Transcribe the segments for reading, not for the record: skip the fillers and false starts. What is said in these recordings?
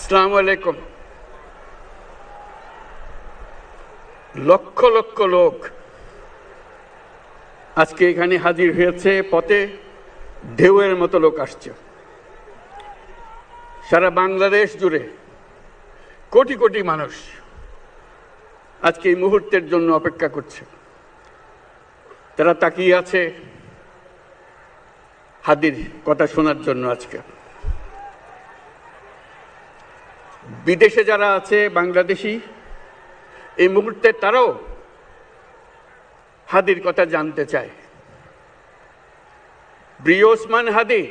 আসসালামু আলাইকুম। লক্ষ লক্ষ লোক আজকে এখানে হাজির হয়েছে, পথে ঢেউয়ের মতো লোক আসছে। সারা বাংলাদেশ জুড়ে কোটি কোটি মানুষ আজকে এই মুহূর্তের জন্য অপেক্ষা করছে। তারা তাকিয়ে আছে হাদির কথা শোনার জন্য। আজকে বিদেশে যারা আছে বাংলাদেশি, এই মুহূর্তে তারাও হাদির কথা জানতে চায়। প্রিয় ওসমান হাদি,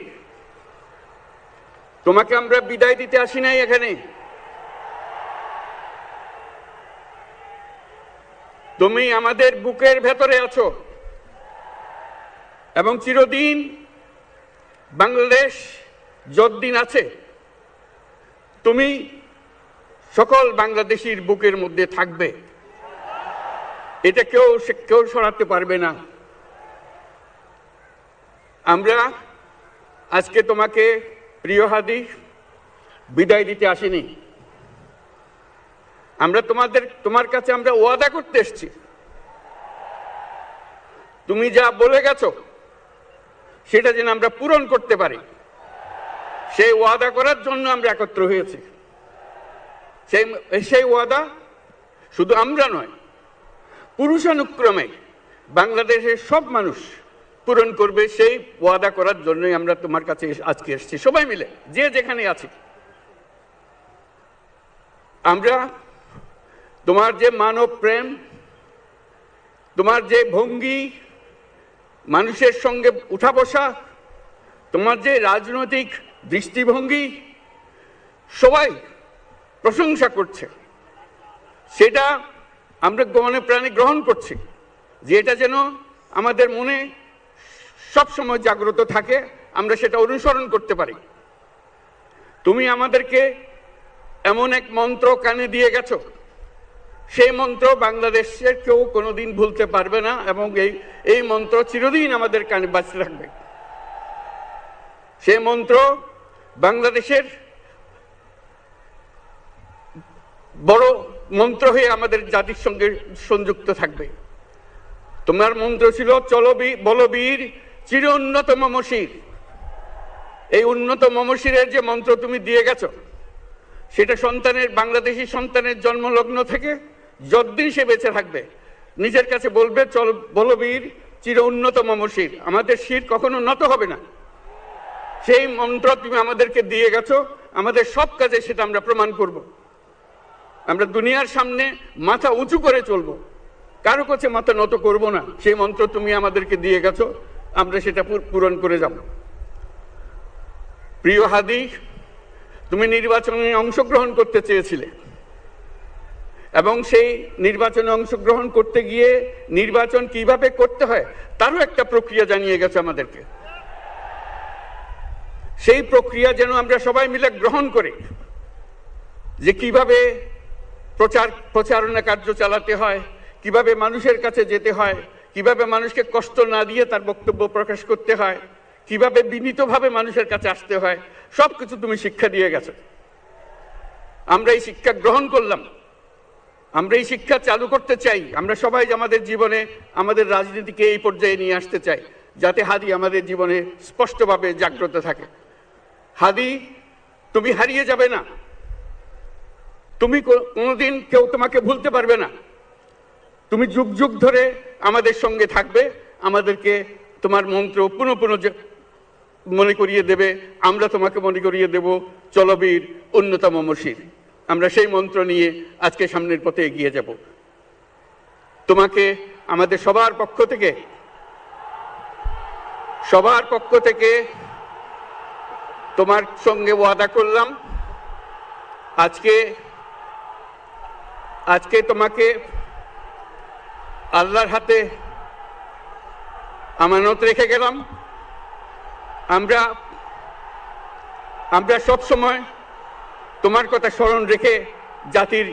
তোমাকে আমরা বিদায় দিতে আসি নাই এখানে। তুমি আমাদের বুকের ভেতরে আছো এবং চিরদিন বাংলাদেশ যতদিন আছে তুমি সকল বাংলাদেশির বুকের মধ্যে থাকবে। এটা কেউ সরাতে পারবে না। আমরা আজকে তোমাকে প্রিয় হাদি বিদায় দিতে আসিনি। আমরা তোমার কাছে আমরা ওয়াদা করতে এসেছি। তুমি যা বলে গেছো সেটা যেন আমরা পূরণ করতে পারি, সেই ওয়াদা করার জন্য আমরা একত্র হয়েছি। সেই ওয়াদা শুধু আমরা নয়, পুরুষানুক্রমে বাংলাদেশের সব মানুষ পূরণ করবে। সেই ওয়াদা করার জন্যই আমরা তোমার কাছে আজকে এসেছি, সবাই মিলে যে যেখানে আছি। আমরা তোমার যে মানব প্রেম, তোমার যে ভঙ্গি, মানুষের সঙ্গে উঠা বসা, তোমার যে রাজনৈতিক দৃষ্টিভঙ্গি, সবাই প্রশংসা করছে। সেটা আমরা মনে প্রাণে গ্রহণ করছি, যে এটা যেন আমাদের মনে সবসময় জাগ্রত থাকে, আমরা সেটা অনুসরণ করতে পারি। তুমি আমাদেরকে এমন এক মন্ত্র কানে দিয়ে গেছো, সেই মন্ত্র বাংলাদেশের কেউ কোনোদিন ভুলতে পারবে না এবং এই মন্ত্র চিরদিন আমাদের কানে বাঁচতে থাকবে। সেই মন্ত্র বাংলাদেশের বড় মন্ত্র হয়ে আমাদের জাতির সঙ্গে সংযুক্ত থাকবে। তোমার মন্ত্র ছিল চলো বলবীর চির উন্নত মমশির। এই উন্নত মমশিরের যে মন্ত্র তুমি দিয়ে গেছো, সেটা বাংলাদেশি সন্তানের জন্মলগ্ন থেকে যতদিন সে বেঁচে থাকবে নিজের কাছে বলবে চল বলবীর চির উন্নত মমশির, আমাদের শির কখনো নত হবে না। সেই মন্ত্র তুমি আমাদেরকে দিয়ে গেছো, আমাদের সব কাজে সেটা আমরা প্রমাণ করব। আমরা দুনিয়ার সামনে মাথা উঁচু করে চলবো, কারো কাছে মাথা নত করব না। সেই মন্ত্র তুমি আমাদেরকে দিয়ে গেছো, আমরা সেটা পূরণ করে যাব। প্রিয় হাদি, তুমি নির্বাচনে অংশগ্রহণ করতে চেয়েছিলে এবং সেই নির্বাচনে অংশগ্রহণ করতে গিয়ে নির্বাচন কিভাবে করতে হয় তারও একটা প্রক্রিয়া জানিয়ে গেছে আমাদেরকে। সেই প্রক্রিয়া যেন আমরা সবাই মিলে গ্রহণ করি, যে কিভাবে প্রচারণা কার্য চালাতে হয়, কিভাবে মানুষের কাছে যেতে হয়, কিভাবে মানুষকে কষ্ট না দিয়ে তার বক্তব্য প্রকাশ করতে হয়, কিভাবে বিনীতভাবে মানুষের কাছে আসতে হয়, সবকিছু তুমি শিক্ষা দিয়ে গেছো। আমরা এই শিক্ষা গ্রহণ করলাম, আমরা এই শিক্ষা চালু করতে চাই। আমরা সবাই আমাদের জীবনে আমাদের রাজনীতিকে এই পর্যায়ে নিয়ে আসতে চাই, যাতে হাদি আমাদের জীবনে স্পষ্টভাবে জাগ্রত থাকে। হাদি, তুমি হারিয়ে যাবে না, তুমি কোনোদিন কেউ তোমাকে ভুলতে পারবে না। তুমি যুগ যুগ ধরে আমাদের সঙ্গে থাকবে, আমাদেরকে তোমার মন্ত্র পুনঃ পুনঃ মনে করিয়ে দেবে, আমরা তোমাকে মনে করিয়ে দেব চলবীর উন্নত মমশির। আমরা সেই মন্ত্র নিয়ে আজকে সামনের পথে এগিয়ে যাব। তোমাকে আমাদের সবার পক্ষ থেকে তোমার সঙ্গে ওয়াদা করলাম, আজকে তোমাকে আল্লাহর হাতে আমানত রেখে গেলাম। আমরা সব সময় তোমার কথা স্মরণ রেখে জাতির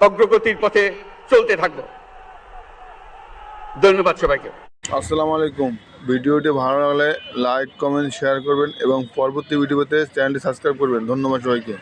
অগ্রগতির পথে চলতে থাকবো। ধন্যবাদ সবাইকে। আসসালামু আলাইকুম। ভিডিওটি ভালো লাগলে লাইক কমেন্ট শেয়ার করবেন এবং পরবর্তী ভিডিও পেতে চ্যানেলটি সাবস্ক্রাইব করবেন। ধন্যবাদ সবাইকে।